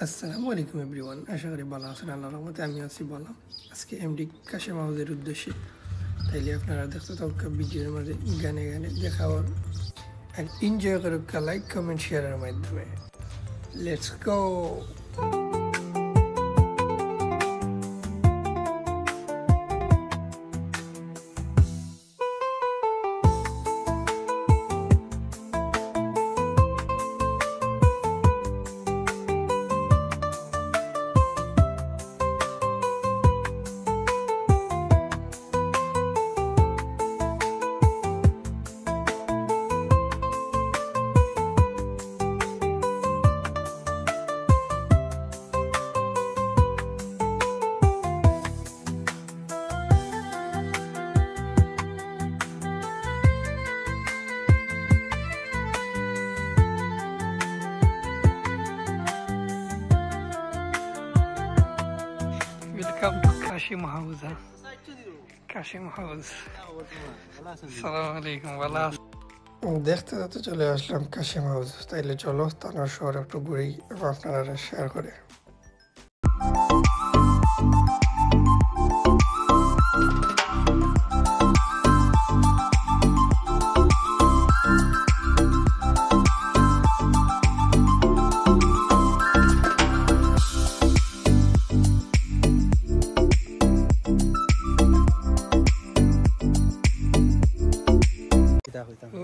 আসসালামু আলাইকুম এভরিওয়ান, আশা করি ভালো আছেন। আল্লাহর রহমতে আমি আছি ভালো। আজকে এমডি কাশেম হাউজের উদ্দেশ্যে তাইলে আপনারা দেখতে থাকুক ভিডিওর মাঝে গানে গানে দেখাওয়ার এনজয় করুক লাইক কমেন্ট শেয়ারের মাধ্যমে। Let's go. Welcome to Kashim House. Kashim House. Assalamu alaikum. দেখতে দেখতে চলে আসলাম কাশিম হাউস। তাইলে চলো তানার শহর একটু ঘুরি এবং আপনারা শেয়ার করে।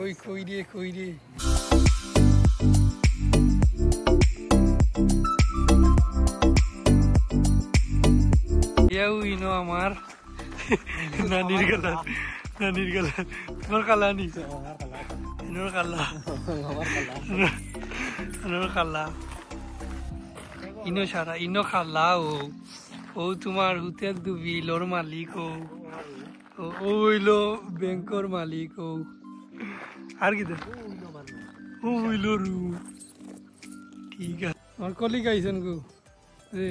ওই কই রে ইনো আমার নানির গলা তোমার কালা নি এনোর কালা ইনো সারা ইনো খালা ও তোমার হুতেক দুবি লোর মালিক ও হইলো ব্যাংকর মালিক ও আর কি ও হইলো রু। ঠিক আছে, আমার কলিগ আইসন গো রে,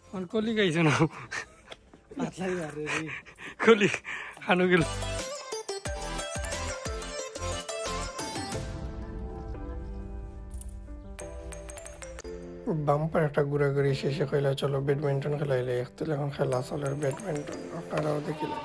আমার কলিগ আইসন কলিগ খানো গেল। বাম্পার একটা ঘুরাঘুরি শেষে কইলা চলো ব্যাডমিন্টন খেলাইলে এখন খেলা চলে ব্যাডমিন্টন, আপনারাও দেখিলেন।